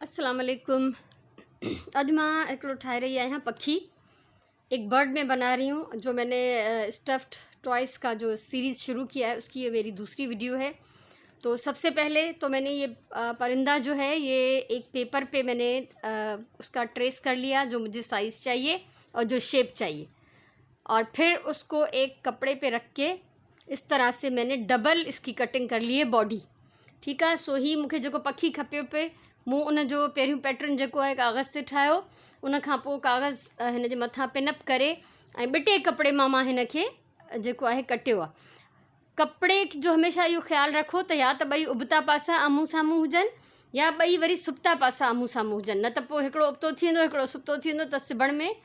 अस्सलाम वालेकुम। अज मां हिकिड़ो ठाहे रही आहियां पखी। एक बर्ड में बना रही हूँ। जो मैंने स्टफ्ड टॉयज़ का जो सीरीज़ शुरू किया है उसकी ये मेरी दूसरी वीडियो है। तो सबसे पहले तो मैंने ये परिंदा जो है ये एक पेपर पे मैंने उसका ट्रेस कर लिया जो मुझे साइज़ चाहिए और जो शेप चाहिए, और फिर उसको एक कपड़े पे रख के इस तरह से मैंने डबल इसकी कटिंग कर ली है बॉडी। ठीक है। सो ही मूंखे जेको पखी खपे पे मूं उन जो पहिरियों पैटर्न जेको आहे कागज़ ते ठाहियो, उन खां पोइ कागज़ हिन जे मथां पिनअप करे ऐं ॿिटे कपिड़े मां हिन खे जेको आहे कटियो आहे। कपिड़े जो हमेशह इहो ख़्यालु रखो त या त ॿई उबता पासा आम्हूं साम्हूं हुजनि या ॿई वरी सुबता पासा आम्हूं साम्हूं हुजनि, न त पोइ हिकिड़ो उबतो थी वेंदो हिकिड़ो सुबतो थी वेंदो त सिबण में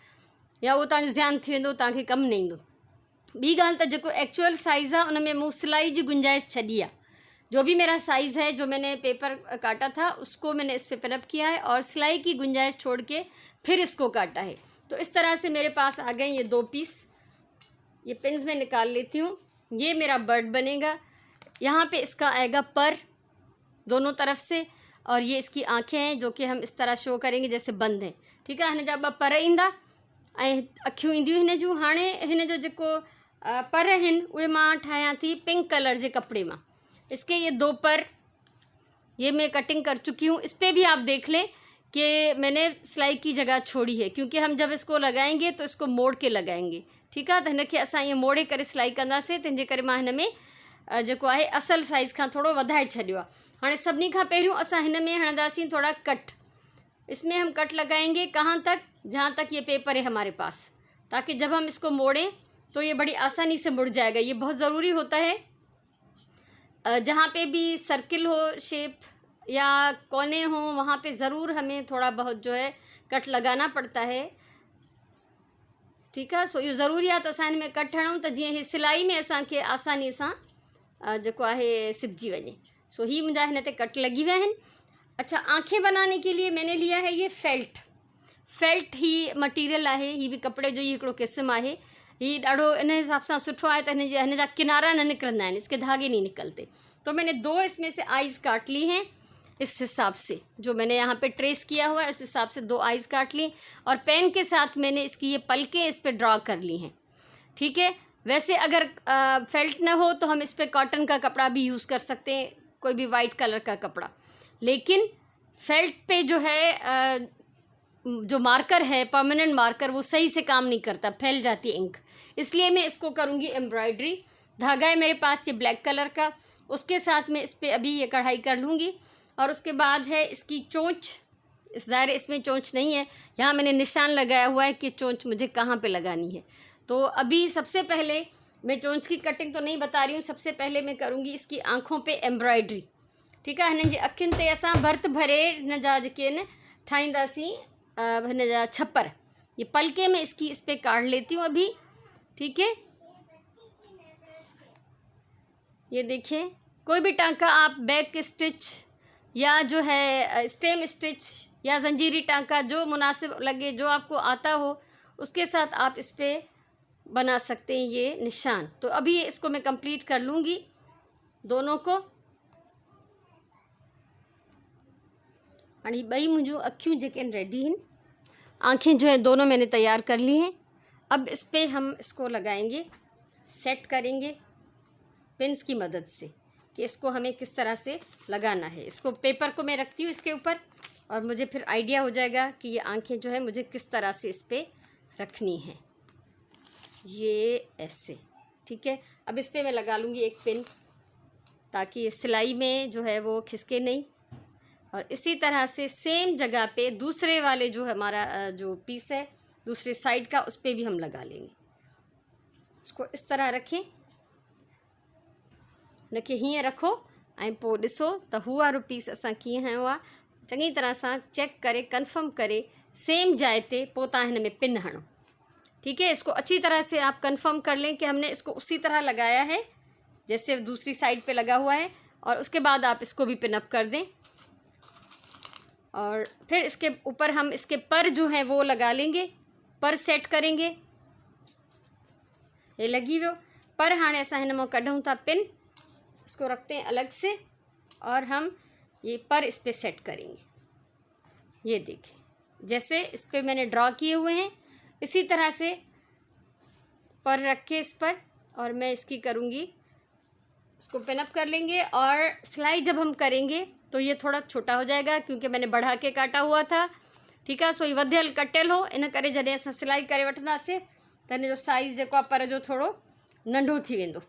या उहो तव्हांजो ज़्यान थी वेंदो, तव्हांखे कमु न ईंदो। ॿी ॻाल्हि त जेको एक्चुअल साइज़ आहे उन में मूं सिलाई जी गुंजाइश छॾी आहे। जो भी मेरा साइज़ है जो मैंने पेपर काटा था उसको मैंने इस पे पिनअप किया है और सिलाई की गुंजाइश छोड़ के फिर इसको काटा है। तो इस तरह से मेरे पास आ गए ये दो पीस। ये पिन्स में निकाल लेती हूँ। ये मेरा बर्ड बनेगा। यहाँ पे इसका आएगा पर दोनों तरफ से, और ये इसकी आँखें हैं जो कि हम इस तरह शो करेंगे जैसे बंद हैं। ठीक है। हिन जा ॿ पर ईंदा ऐं अखियूं ईंदियूं हिन जूं। हाणे हिन जो जेको पर आहिनि उहे मां ठाहियां थी पिंक कलर जे कपिड़े मां। इसके ये दो पर ये मैं कटिंग कर चुकी हूँ। इस पर भी आप देख लें कि मैंने सिलाई की जगह छोड़ी है, क्योंकि हम जब इसको लगाएंगे तो इसको मोड़ के लगाएंगे। ठीक है। तो हिन खे असां ईअं मोड़े करे सिलाई कंदासीं, तंहिंजे करे मां हिन में जेको आहे असल साइज़ खां थोड़ो वधाए छॾियो आहे। हाणे सभिनी खां पहिरियों असां हिन में हणंदासीं थोड़ा कट। इसमें हम कट लगाएंगे कहाँ तक, जहाँ तक ये पेपर है हमारे पास, ताकि जब हम इसको मोड़ें तो ये बड़ी आसानी से मुड़ जाएगा। ये बहुत ज़रूरी होता है। जहाँ पे भी सर्किल हो शेप या कोने हो वहाँ पे ज़रूर हमें थोड़ा बहुत जो है कट लगाना पड़ता है। ठीक है। सो ये ज़रूरी आहे त असां हिन में कट हणूं त जीअं ही सिलाई में असांखे आसानी सां जेको आहे सिबजी वञे। सो ही मुंहिंजा हिन ते कट लगी विया आहिनि। अच्छा, आँखें बनाने के लिए मैंने लिया है ये फेल्ट ही मटीरियल आहे। ही भी कपिड़े जो ही हिकिड़ो क़िस्म आहे। ही ॾाढो इन हिसाब सां सुठो आहे त हिन जा किनारा न निकिरंदा आहिनि, इसके धागे नहीं निकलते। तो मैंने दो इसमें से आइज़ काट ली हैं। इस हिसाब से जो मैंने यहाँ पे ट्रेस किया हुआ है उस हिसाब से दो आइज़ काट ली, और पेन के साथ मैंने इसकी ये पलकें इस पर ड्रॉ कर ली हैं। ठीक है। वैसे अगर फेल्ट ना हो तो हम इस पर कॉटन का कपड़ा भी यूज़ कर सकते हैं, कोई भी वाइट कलर का कपड़ा। लेकिन फेल्ट पे जो है जो मार्कर है परमानेंट मार्कर वो सही से काम नहीं करता, फैल जाती है इंक। इसलिए मैं इसको करूँगी एम्ब्रॉयडरी। धागा है मेरे पास ये ब्लैक कलर का, उसके साथ में इस पर अभी ये कढ़ाई कर लूँगी। और उसके बाद है इसकी चोंच। इस ज़ाहिर इसमें चोंच नहीं है, यहाँ मैंने निशान लगाया हुआ है कि चोंच मुझे कहाँ पे लगानी है। तो अभी सबसे पहले मैं चोंच की कटिंग तो नहीं बता रही हूँ, सबसे पहले मैं करूँगी इसकी आँखों पे एम्ब्रॉयडरी। ठीक है। हिन जी अखियुनि ते असां भर्त भरे हिन जा जेके आहिनि ठाहींदासीं हिन जा छपर। ये पलके में इसकी इस पर काट लेती हूँ अभी। ठीक है। ये देखिए, कोई भी टांका आप बैक स्टिच या जो है स्टेम स्टिच या जंजीरी टांका जो मुनासिब लगे, जो आपको आता हो उसके साथ आप इस पर बना सकते हैं ये निशान। तो अभी इसको मैं कंप्लीट कर लूँगी दोनों को। हाणे ॿई मुंहिंजूं अखियूं जेके आहिनि रेडी हैं, आँखें जो है दोनों मैंने तैयार कर ली हैं। अब इस पर हम इसको लगाएंगे, सेट करेंगे पिन्स की मदद से कि इसको हमें किस तरह से लगाना है। इसको पेपर को मैं रखती हूँ इसके ऊपर, और मुझे फिर आइडिया हो जाएगा कि ये आँखें जो है मुझे किस तरह से इस पर रखनी है। ये ऐसे। ठीक है। अब इस पर मैं लगा लूँगी एक पिन, ताकि सिलाई में जो है वो खिसके नहीं। और इसी तरह से सेम जगह पे दूसरे वाले जो हमारा जो पीस है दूसरे साइड का उस पर भी हम लगा लेंगे। इसको इस तरह रखें, इनखे हीअं रखो ऐं पोइ ॾिसो त हू वारो पीस असां कीअं हयो आहे। चङी तरह सां चेक करे कंफर्म करे सेम जाइ ते पोइ तव्हां हिन में पिन हणो। ठीक है। इसको अच्छी तरह से आप कंफर्म कर लें कि हमने इसको उसी तरह लगाया है जैसे दूसरी साइड पे लगा हुआ है, और उसके बाद आप इसको भी पिन अप कर दें। और फिर इसके ऊपर हम इसके पर जो है वो लगा लेंगे, पर सेट करेंगे। ये लगी वो पर। हाणे असां हिन मां कढूं था पिन, इसको रखते हैं अलग से और हम ये पर इस पर सेट करेंगे। ये देखें, जैसे इस पर मैंने ड्रॉ किए हुए हैं इसी तरह से पर रख के इस पर, और मैं इसकी करूँगी, इसको पिनअप कर लेंगे। और सिलाई जब हम करेंगे तो ये थोड़ा छोटा हो जाएगा क्योंकि मैंने बढ़ा के काटा हुआ था। ठीक है, सो ये वधियल कटियल हो, इन करे जॾहिं असां सिलाई करे वठंदासीं त हिन जो साइज़ जेको आहे पर जो थोरो नंढो थी वेंदो।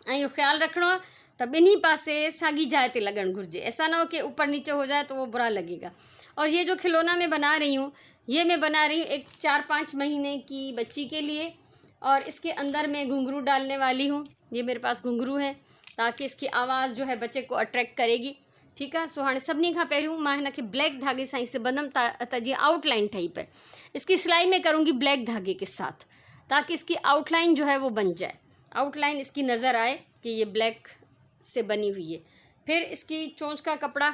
ऐं इहो ख़्यालु रखिणो आहे त ॿिन्ही पासे साॻी जाइ ते लॻणु घुरिजे, ऐसा ना हो कि ऊपर नीचे हो जाए तो वो बुरा लगेगा। और ये जो खिलौना मैं बना रही हूँ, ये मैं बना रही हूँ एक 4-5 महीने की बच्ची के लिए, और इसके अंदर मैं घुंघरू डालने वाली हूँ। ये मेरे पास घुंघरू है ताकि इसकी आवाज़ जो है बच्चे को अट्रैक्ट करेगी। ठीक है, सो हाँ सभिनी खां पहिरियों मां हिनखे ब्लैक धागे सां इसे बंदमि त जीअं आउटलाइन ठही पए। इसकी सिलाई मैं करूँगी ब्लैक धागे के साथ ताकि इसकी आउटलाइन जो है वो बन जाए, आउटलाइन इसकी नज़र आए कि ये ब्लैक से बनी हुई है। फिर इसकी चोंच का कपड़ा,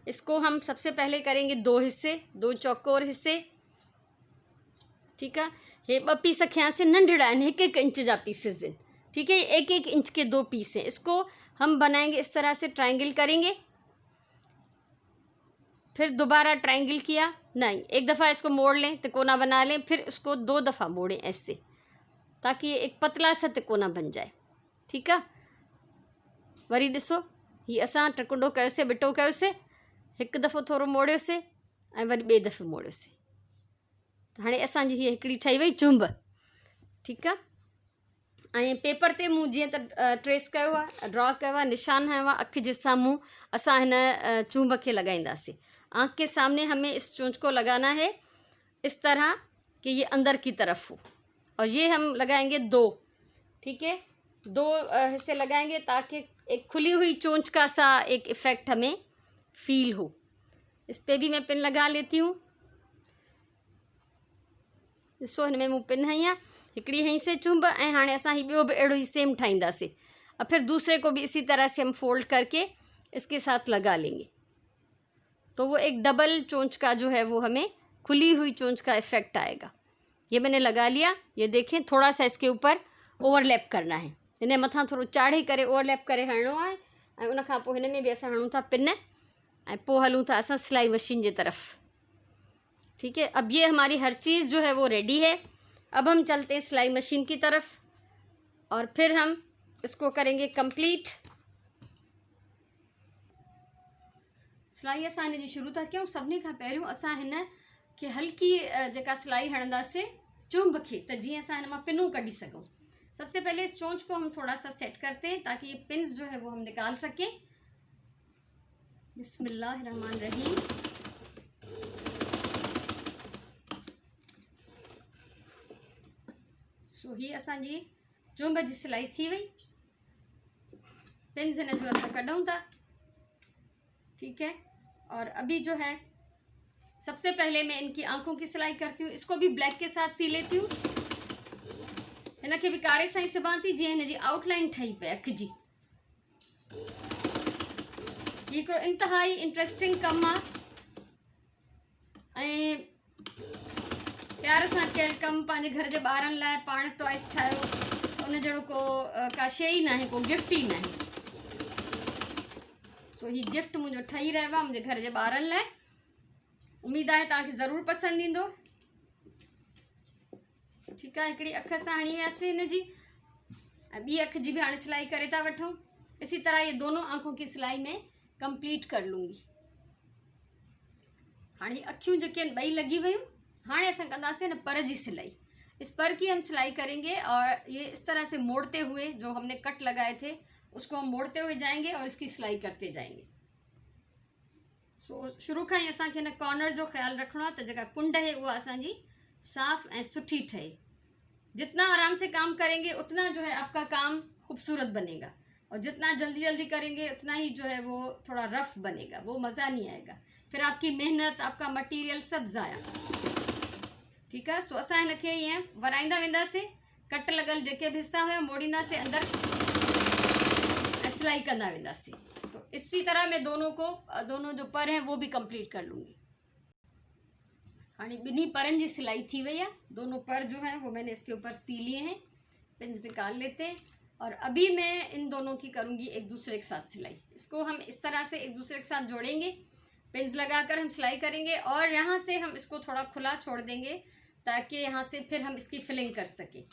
इसको हम सबसे पहले करेंगे 2 हिस्से, 2 चौकोर हिस्से। ठीक है, ये 2 पीस खयासीं, नंढड़ा आहिनि, 1-1 इंच जा पीसेस हैं। ठीक है, 1-1 इंच के 2 पीस हैं। इसको हम बनाएंगे इस तरह से, ट्रायंगल करेंगे, फिर दोबारा ट्रायंगल किया, नहीं एक दफ़ा इसको मोड़ लें, तिकोना बना लें, फिर इसको 2 दफ़ा मोड़ें ऐसे, ताकि ये एक पतला सा तिकोना बन जाए। ठीक है, वरी ॾिसो, ही असां टकुंडो कयोसीं, बिटो कयोसीं, हिकु दफ़ो थोरो मोड़ियोसीं ऐं वरी ॿिए दफ़े मोड़ियोसीं, त हाणे असांजी हीअ हिकिड़ी ठही वई चुंब। ठीकु आहे, ऐं पेपर ते मूं जीअं त ट्रेस कयो आहे, ड्रॉ कयो आहे, निशान हयो आहे, अखि जे साम्हूं असां हिन चुंब खे लॻाईंदासीं। आँख के सामने हमें इस चोंच को लगाना है इस तरह कि ये अंदर की तरफ हो, और ये हम लगाएंगे 2। ठीक है, 2 हिस्से लगाएंगे ताकि एक खुली हुई चोंच का सा एक इफ़ेक्ट हमें फील हो। इस पे भी मैं पिन लगा लेती हूँ। ॾिसो हिन में मूं पिन हई आहे, हिकिड़ी हई से चुंब, ऐं हाणे असां ही ॿियो बि अहिड़ो ही सेम ठाहींदासीं, और फिर दूसरे को भी इसी तरह से हम फोल्ड करके इसके साथ लगा लेंगे, तो वो एक डबल चोंच का जो है वो हमें खुली हुई चोंच का इफ़ेक्ट आएगा। ये मैंने लगा लिया, ये देखें, थोड़ा सा इसके ऊपर ओवरलैप करना है, हिन मथां थोरो चाढ़े करे ओवरलैप करे हणिणो आहे, ऐं उन खां पोइ हिन में भी असां हणूं था पिन, ऐं पोइ हलूं था असां सिलाई मशीन जी तरफ। ठीक है, अब ये हमारी हर चीज़ जो है वो रेडी है। अब हम चलते हैं सिलाई मशीन की तरफ, और फिर हम इसको करेंगे कंप्लीट। सिलाई असां हिन जी शुरू था कयूं। सभिनी खां पहिरियों असां हिन खे हल्की जेका सिलाई हणंदासीं चुंब खे, त जीअं असां हिन मां पिनूं कढी सघूं। सबसे पहले इस चोंच को हम थोड़ा सा सेट करते हैं ताकि ये पिन्स जो है वो हम निकाल सकें। बिस्मिल्लाहिर्रहमानिर्रहीम। सो ही असांजी चुंब जी सिलाई थी वई, पिन्स हिन जो असां कढूं था। ठीक है, और अभी जो है सबसे पहले मैं इनकी आंखों की सिलाई करती हूँ। इसको भी ब्लैक के साथ सी लेती हूँ, हिन खे भी कारे सां ई सिबां थी जीअं हिन जी आउटलाइन ठही पए अखि जी। ये हिकिड़ो इंतहाई इंट्रस्टिंग कमु आहे, ऐं प्यार सां कयल कमु, पंहिंजे घर जे ॿारनि लाइ पाण टॉयस ठाहियो, उन जहिड़ो को का शइ ई नाहे, को गिफ्ट ई नाहे। सो ही गिफ्ट मुंहिंजो ठही रहियो आहे मुंहिंजे घर जे ॿारनि लाइ। उम्मीद आहे तव्हांखे ज़रूरु पसंदि ईंदो। ठीकु आहे, हिकिड़ी अखि असां हणी वियासीं हिन जी, ऐं ॿी अखि जी भी हाणे सिलाई करे था वठूं। इसी तरह ये दोनों आंखों की सिलाई में कंप्लीट कर लूँगी। हाणे अखियूं जेके आहिनि ॿई लॻी वयूं, हाणे असां कंदासीं न पर जी सिलाई। इस पर की हम सिलाई करेंगे, और ये इस तरह से मोड़ते हुए, जो हमने कट लगाए थे उसको हम मोड़ते हुए जाएंगे और इसकी सिलाई करते जाएंगे। सो शुरू खां ही असांखे हिन कॉर्नर जो ख़्यालु रखिणो आहे त जेका कुंड है उहा असांजी साफ़ ऐं सुठी ठहे। जितना आराम से काम करेंगे उतना जो है आपका काम खूबसूरत बनेगा, और जितना जल्दी जल्दी करेंगे उतना ही जो है वो थोड़ा रफ बनेगा, वो मज़ा नहीं आएगा, फिर आपकी मेहनत, आपका मटीरियल सब ज़ाया। ठीक है, सो असां हिन खे ईअं वराईंदा वेंदासीं, कट लॻल जेके भी हिस्सा हुआ मोड़ींदासीं अंदर, ऐं सिलाई कंदा वेंदासीं। तो इसी तरह मैं दोनों जो पर हैं वो भी कंप्लीट कर लूँगी। हाणे ॿिन्ही परनि जी सिलाई थी वई है, दोनों पर जो है वो मैंने इसके ऊपर सी लिए हैं, पिन्स निकाल लेते हैं, और अभी मैं इन दोनों की करूँगी एक दूसरे के साथ सिलाई। इसको हम इस तरह से एक दूसरे के साथ जोड़ेंगे पिन्स लगाकर हम सिलाई करेंगे और यहाँ से हम इसको थोड़ा खुला छोड़ देंगे ताकि यहाँ से फिर हम इसकी फिलिंग कर सकें।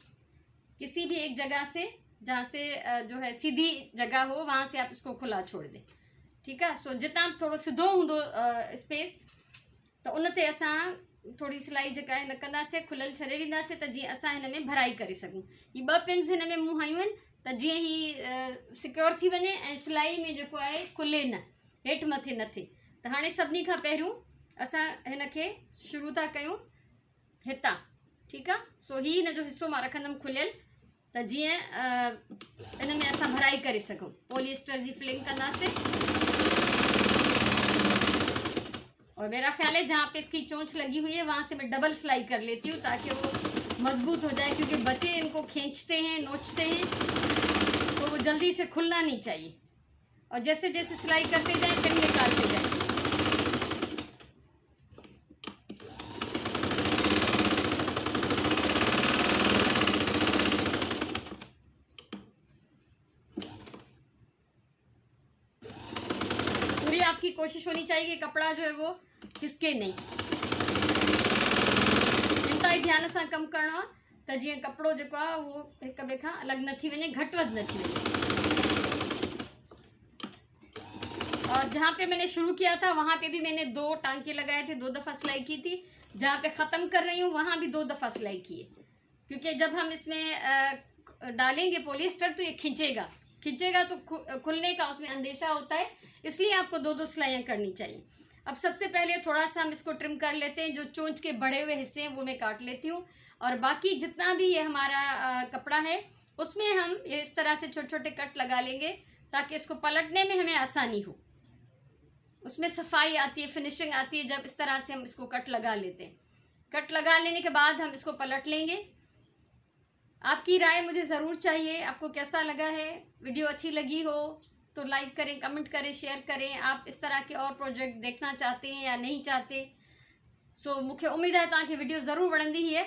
किसी भी एक जगह से जहाँ से जो है सीधी जगह हो वहाँ से आप इसको खुला छोड़ दें, ठीक है। सो जितना थोड़ो सिधो हूंदो स्पेस तो उन ते असां थोड़ी सिलाई जेका आहे न कंदासीं, खुलियल छॾे ॾींदासीं त जीअं असां हिन में भराई करे सघूं। ही 2 पिन्स हिन में मूं हयूं आहिनि त जीअं ही सिक्योर थी वञे ऐं सिलाई में जेको आहे खुले न, हेठि मथे न थिए। त हाणे सभिनी खां पहिरियों असां हिन खे शुरू था कयूं हितां, ठीकु आहे। सो ही हिन जो हिसो मां रखंदमि खुलियल त जीअं इन में असां भराई करे सघूं। पॉलिएस्टर जी फिलिंग कंदासीं और मेरा ख्याल है जहाँ पे इसकी चोंच लगी हुई है वहाँ से मैं डबल सिलाई कर लेती हूँ ताकि वो मजबूत हो जाए, क्योंकि बच्चे इनको खींचते हैं, नोचते हैं तो वो जल्दी से खुलना नहीं चाहिए। और जैसे जैसे सिलाई करते जाएं पिन निकालते जाएं। पूरी आपकी कोशिश होनी चाहिए कि कपड़ा जो है वो खिसके नहीं। इंता ही ध्यान सां कम करणो आहे त जीअं कपिड़ो जेको आहे उहो हिक ॿिए खां अलॻि न थी वञे, घटि वधि न थी वञे। और जहाँ पे मैंने शुरू किया था वहाँ पे भी मैंने 2 टांके लगाए थे, 2 दफ़ा सिलाई की थी। जहाँ पे ख़त्म कर रही हूँ वहाँ भी 2 दफ़ा सिलाई की है, क्योंकि जब हम इसमें डालेंगे पॉलिएस्टर तो ये खींचेगा तो खुलने का उसमें अंदेशा होता है, इसलिए आपको 2-2 सिलाइयाँ करनी चाहिए। अब सबसे पहले थोड़ा सा हम इसको ट्रिम कर लेते हैं। जो चोंच के बढ़े हुए हिस्से हैं वो मैं काट लेती हूँ और बाकी जितना भी ये हमारा कपड़ा है उसमें हम ये इस तरह से छोटे छोटे कट लगा लेंगे ताकि इसको पलटने में हमें आसानी हो। उसमें सफाई आती है, फिनिशिंग आती है जब इस तरह से हम इसको कट लगा लेते हैं। कट लगा लेने के बाद हम इसको पलट लेंगे। आपकी राय मुझे ज़रूर चाहिए, आपको कैसा लगा है। वीडियो अच्छी लगी हो तो लाइक करें, कमेंट करें, शेयर करें। आप इस तरह के और प्रोजेक्ट देखना चाहते हैं या नहीं चाहते। सो मूंखे उम्मीद है तव्हांखे वीडियो ज़रूर वणंदी ही है।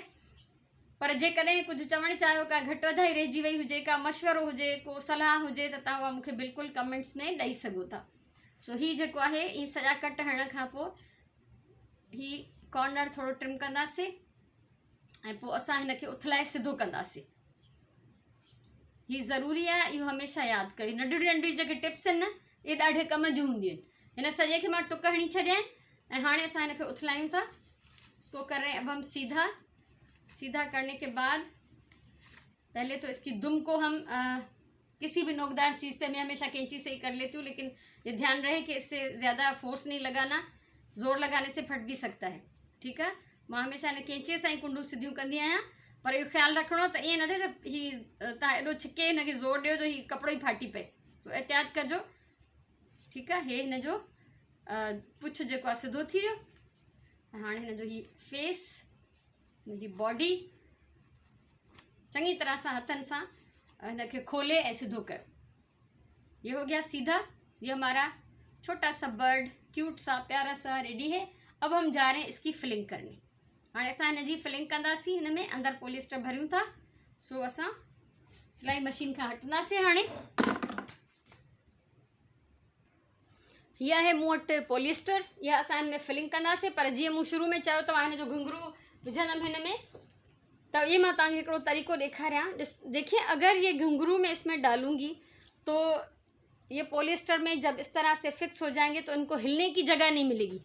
पर जेकॾहिं कुझु चवणु चाहियो, का घटि वधाई रहिजी वई हुजे, का मशवरो हुजे, को सलाह हुजे त तव्हां उहा मूंखे बिल्कुलु कमेंट्स में ॾेई सघो था। सो ही जेको आहे ही सॼा कट हणण खां पोइ ही कॉर्नर थोरो ट्रिम कंदासीं ऐं पोइ असां हिन खे उथलाए सिधो कंदासीं। ही ज़रूरी आहे, इहो हमेशह यादि कयो। नंढियूं नंढियूं जेके टिप्स आहिनि न, इहे ॾाढे कम जूं हूंदियूं आहिनि। हिन सॼे खे मां टुक हणी छॾिया आहिनि ऐं हाणे असां हिन खे उथलायूं था। इसको कर रहे हैं अब हम सीधा करने के बाद पहले तो इसकी दुम को हम किसी भी नोकदार चीज़ से, मैं हमेशा कैंची से ही कर लेती हूँ, लेकिन ये ध्यान रहे कि इससे ज़्यादा फोर्स नहीं लगाना, ज़ोर लगाने से फट भी सकता है, ठीक है। मां हमेशा हिन कैंची सां ही कुंडू सिधियूं कंदी आहियां, पर इहो ख़्यालु रखिणो त ईअं न थिए त ही तव्हां एॾो छिके हिनखे ज़ोर ॾियो जो ही कपिड़ो ई फाटी पए। सो एहतियात कजो, ठीकु आहे। हे हिन जो पुछ जेको आहे सिधो थी वियो। हाणे हिन जो ही फेस, हिन जी बॉडी चङी तरह सां हथनि सां हिन खे खोले ऐं सिधो कयो। ये हो गया सीधा। ये हमारा छोटा सा बर्ड क्यूट सा प्यारा सा रेडी है। अब हम जा रहे हैं इसकी फिलिंग करने। हाँ असां हिन जी फिलिंग कंदासीं। हिन में अंदर पॉलिएस्टर भरियूं था। सो असां सिलाई मशीन खां हटंदासीं। हाणे हीअ आहे मूं वटि पॉलिएस्टर, इहा असां हिन में फिलिंग कंदासीं। पर जीअं मूं शुरू में चयो त मां हिन जो घुंघरू विझंदमि हिन में, तो ये मैं तव्हांखे हिकिड़ो तरीक़ो ॾेखारियां। देखिए अगर ये घुंघरू में इसमें डालूंगी तो ये पॉलिएस्टर में जब इस तरह से फिक्स हो जाएंगे तो इनको हिलने की जगह नहीं मिलेगी,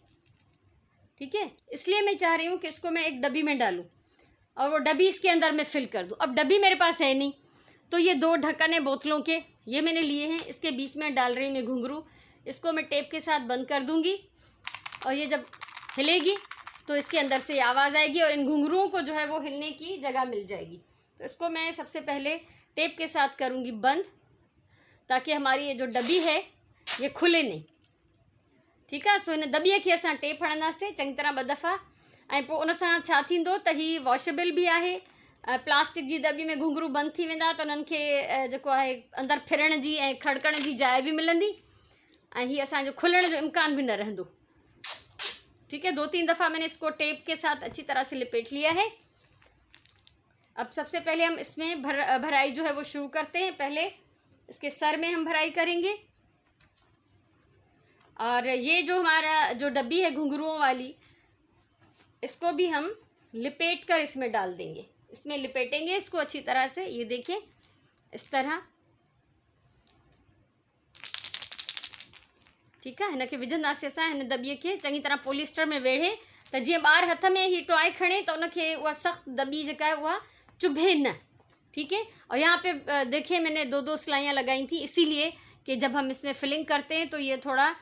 ठीक है। इसलिए मैं चाह रही हूँ कि इसको मैं एक डब्बी में डालूँ और वो डब्बी इसके अंदर मैं फिल कर दूँ। अब डब्बी मेरे पास है नहीं, तो ये 2 ढक्कन है बोतलों के, ये मैंने लिए हैं। इसके बीच में डाल रही हूँ मैं घुंघरू। इसको मैं टेप के साथ बंद कर दूँगी और ये जब हिलेगी तो इसके अंदर से आवाज़ आएगी और इन घुंघरुओं को जो है वो हिलने की जगह मिल जाएगी। तो इसको मैं सबसे पहले टेप के साथ करूँगी बंद, ताकि हमारी ये जो डब्बी है ये खुले नहीं, ठीक है। सो इन दॿीअ खे असां टेप हणंदासीं चङी तरह 2 दफ़ा, ऐं पोइ उन सां छा थींदो त ही वॉशेबल भी आहे। प्लास्टिक जी दॿी में घुंघरू बंदि थी वेंदा त उन्हनि खे जेको आहे अंदरि फिरण जी ऐं खड़कण जी जाइ भी मिलंदी ऐं ही असांजो खुलण जो इम्कान भी न रहंदो, ठीक है। 2-3 दफ़ा मैंने इसको टेप के साथ अच्छी तरह से लिपेट लिया है। अब सबसे पहले हम इसमें भराई जो है वो शुरू करते हैं। पहले इसके सर में हम भराई करेंगे। और ये जो हमारा जो डब्बी है घुंघरुओं वाली, इसको भी हम लिपेट कर इसमें डाल देंगे। इसमें लिपेटेंगे इसको अच्छी तरह से, ये देखिए इस तरह, ठीक है। हिन खे विझंदासीं असां हिन दॿीअ खे चङी तरह पॉलिस्टर में वेढ़े, त जीअं ॿार हथ में ही टॉय खणे त उनखे उहा सख़्तु दॿी जेका है उहा चुभे न, ठीक है। और यहाँ पे देखिए मैंने 2-2 सिलाइयाँ लगाई थी, इसीलिए कि जब हम इसमें फिलिंग करते हैं तो ये थोड़ा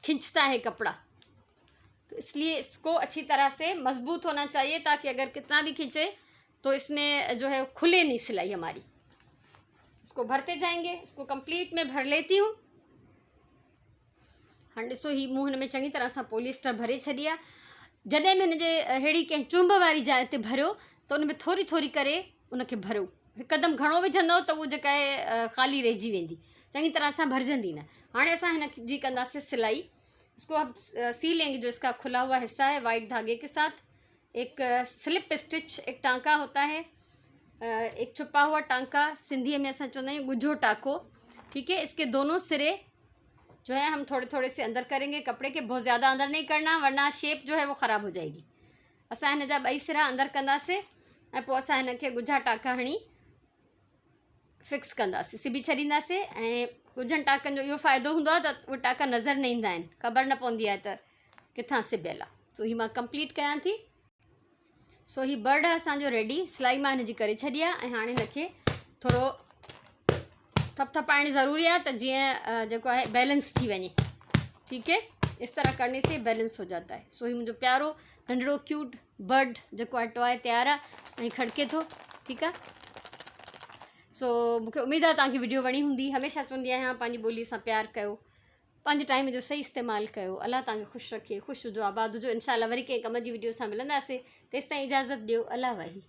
खिंचता है कपड़ा, तो इसलिए इसको अच्छी तरह से मजबूत होना चाहिए, ताकि अगर कितना भी खींचे तो इसमें जो है खुले नहीं सिलाई हमारी। इसको भरते जाएंगे, इसको कंप्लीट में भर लेती हूँ। हाँ ॾिसो ही मूं हिन में चङी तरह सां पॉलिस्टर भरे छॾी आहे। जॾहिं बि हिन जे अहिड़ी कंहिं चुंभ वारी जाइ ते भरियो त उन में थोरी थोरी करे उनखे भरियो, हिकदमि घणो विझंदव त उहो जेका आहे ख़ाली रहिजी वेंदी, चङी तरह सां भरजंदी न। हाणे असां हिन जी कंदासीं सिलाई। इसको अब सी लेंगे। जो इसका खुला हुआ हिस्सा है वाइट धागे के साथ, एक स्लिप स्टिच, एक टांका होता है, एक छुपा हुआ टांका, सिंधी में असां चवंदा आहियूं ॻुझो टाको, ठीक है। इसके दोनों सिरे जो है हम थोड़े थोड़े से अंदर करेंगे कपड़े के, बहुत ज़्यादा अंदर नहीं करना वरना शेप जो है वो ख़राब हो जाएगी। असां हिन जा 2 सिरा अंदर कंदासीं ऐं पोइ असां हिन खे ॻुझा टाका हणी फिक्स कंदासीं, सिबी छॾींदासीं। ऐं ॻुझनि टाकनि जो इहो फ़ाइदो हूंदो आहे त उहे टाका नज़र न ईंदा आहिनि, ख़बर न पवंदी आहे त किथां सिबियल आहे। सो ही मां कंप्लीट कयां थी। सो ही बर्ड आहे असांजो रेडी, सिलाई मां हिन जी करे छॾी आहे। ऐं हाणे हिन खे थोरो थपथपाइण ज़रूरी आहे त जीअं जेको आहे बैलेंस थी वञे, ठीक है। इस तरह करने से बैलेंस हो जाता है। सो ही मुंहिंजो प्यारो नंढड़ो क्यूट बर्ड जेको आहे टॉय तयारु आहे ऐं खड़के थो, ठीक आहे। सो मूंखे उमेदु आहे तव्हांखे वीडियो वणी हूंदी। हमेशह चवंदी आहियां पंहिंजी ॿोली सां प्यारु कयो, पंहिंजे टाइम जो सही इस्तेमालु कयो। अलाह तव्हांखे ख़ुशि रखे, ख़ुशि हुजो, आबाद हुजो। इंशाअल्लाह वरी कंहिं कम जी वीडियो सां मिलंदासीं। तेसिताईं इजाज़त ॾियो। अलाह वाही।